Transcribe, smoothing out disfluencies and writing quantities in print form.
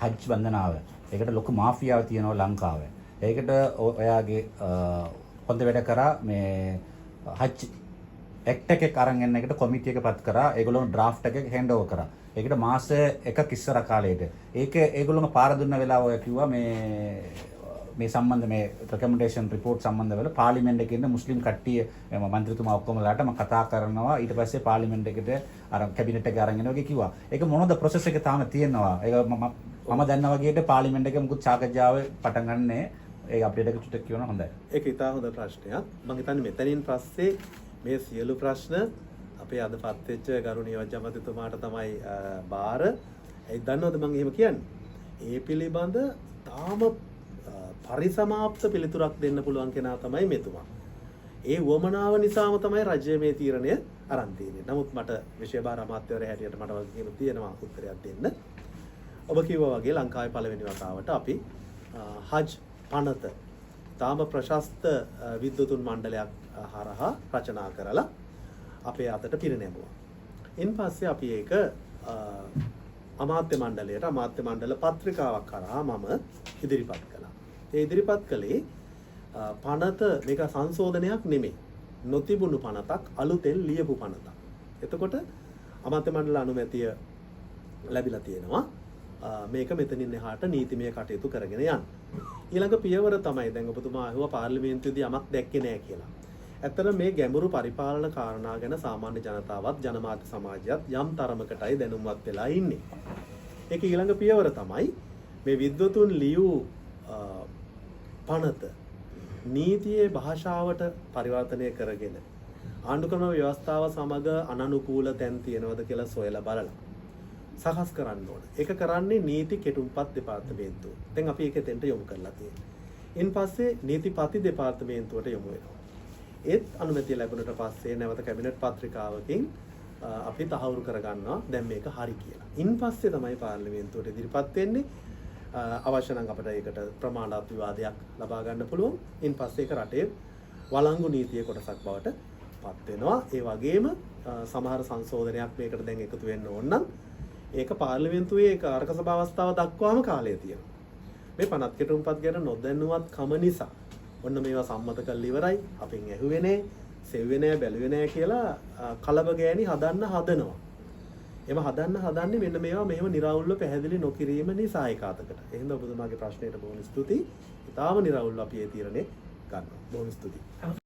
හජ් බන්ධනාව. ඒකට ලොකු මාෆියාවක් තියෙනවා ලංකාවේ. ඒකට ඔයාගේ හොඳ වැඩ කරා මේ හජ් ඇක්ට් එකක් අරන් එන්න එකට කොමිටි එක පත් කරා. ඒගොල්ලෝ ඩ්‍රාෆ්ට් එකක් හෑන්ඩ් ඕවර් කරා. ඒකට මාස එකක් ඉස්සර කාලේට. ඒක ඒගොල්ලෝ පාර දුන්න වෙලාව ඔය කිව්වා මේ සම්බන්ධ මේ රෙකමෙන්ඩේෂන් රිපෝට් සම්බන්ධ වෙලා පාර්ලිමේන්තු එකේ ඉන්න මුස්ලිම් කට්ටිය මන්ත්‍රීතුමා ඔක්කොමලාට මම කතා කරනවා. ඊට පස්සේ පාර්ලිමේන්තු එකට අර කැබිනට් එක අරන් එනවා කිව්වා. ඒක මොනවද ප්‍රොසෙස් එක තාම තියෙනවා. ඒක මම දන්නා වගේට පාර්ලිමේන්තු එකේ මුකුත් සාකච්ඡාව පටන් ගන්නෑ. ඒ අප්ඩේට් එක චුට්ටක් කියවන හොඳයි. ඒක ඉතා හොඳ ප්‍රශ්නයක්. මම හිතන්නේ මෙතනින් පස්සේ මේ සියලු ප්‍රශ්න අපේ අද පත් වෙච්ච ගරුණීය ජනපතිතුමාට තමයි බාර. ඒ දන්නවද මම එහෙම කියන්නේ? ඒ පිළිබඳ තාම පරිසමාප්ත පිළිතුරක් දෙන්න පුළුවන් කෙනා තමයි මෙතුමා. ඒ වමනාව නිසාම තමයි රජය මේ තීරණය අරන් තියෙන්නේ. නමුත් මට විශේෂ අමාත්‍යවරයා හැටියට මට වගකීම තියෙනවා උත්තරයක් දෙන්න. ඔබ කිව්වා වගේ ලංකාවේ පළවෙනි වතාවට අපි හජ් පනත තාම ප්‍රශස්ත විද්වතුන් මණ්ඩලයක් හරහා රචනා කරලා අපේ අතට පිරිනැමුවා. ඉන් පස්සේ අපි ඒක අමාත්‍ය මණ්ඩලයට අමාත්‍ය මණ්ඩල පත්‍රිකාවක් කරා මම ඉදිරිපත් කළා. ඒ ඉදිරිපත් කළේ පනත මේක සංශෝධනයක් නෙමෙයි. නොතිබුණු පනතක් අලුතෙන් ලියපු පනතක්. එතකොට අමාත්‍ය මණ්ඩල අනුමැතිය ලැබිලා තියෙනවා. මේක මෙතනින් එහාට නීතිමය කටයුතු කරගෙන යන්න. ඊළඟ පියවර තමයි දැන් ඔබතුමා අහුවා පාර්ලිමේන්තුවේදී යමක් දැක්කේ නැහැ කියලා. ඇත්තට මේ ගැඹුරු පරිපාලන කාරණා ගැන සාමාන්‍ය ජනතාවත් ජනමාධ්‍ය සමාජයත් යම් තරමකටයි දැනුම්වත් වෙලා ඉන්නේ. ඒක ඊළඟ පියවර තමයි මේ විද්වතුන් ලියූ පනත නීතියේ භාෂාවට පරිවර්තනය කරගෙන ආණ්ඩුක්‍රම ව්‍යවස්ථාව සමග අනනුකූල තැන් තියෙනවද කියලා සොයලා බලලා සකස් කරන්න ඕන. ඒක කරන්නේ නීති කෙටුම්පත් දෙපාර්තමේන්තුව. දැන් අපි ඒක එතෙන්ට යොමු කරලා තියෙනවා. ඉන් පස්සේ නීතිපති දෙපාර්තමේන්තුවට යොමු වෙනවා. ඒත් අනුමැතිය ලැබුණට පස්සේ නැවත කැබිනට් පත්‍රිකාවකින් අපි තහවුරු කරගන්නවා දැන් මේක හරි කියලා. ඉන් පස්සේ තමයි පාර්ලිමේන්තුවට ඉදිරිපත් වෙන්නේ. අවශ්‍ය නම් අපිට ඒකට ප්‍රමාණවත් විවාදයක් ලබා ගන්න පුළුවන්. ඉන් පස්සේ ඒක රටේ වළංගු නීතියේ කොටසක් බවට පත් වෙනවා. ඒ වගේම සමහර සංශෝධනයක් මේකට දැන් එකතු වෙන්න ඕන නම් ඒක පාර්ලිමේන්තුවේ කාර්ක සභාව අවස්ථාව දක්වාම කාලය තියෙනවා. මේ පනත් කෙටුම්පත් ගැන නොදැනුවත් කම නිසා ඔන්න මේවා සම්මත කරලා ඉවරයි. අපෙන් ඇහුවේ නෑ, සෙව්වේ නෑ, බැලුවේ නෑ කියලා කලබ ගෑණි හදන්න හදනවා. එම හදන්නේ මෙන්න මේවා මෙහෙම निराවුල්ව පැහැදිලි නොකිරීම නිසා ඒකාතකට. එහෙනම් ඔබතුමාගේ ප්‍රශ්නයට බොහොම ස්තුතියි. ඉතාලම निराවුල්ව අපි මේ තීරණය ගන්නවා. බොහොම ස්තුතියි.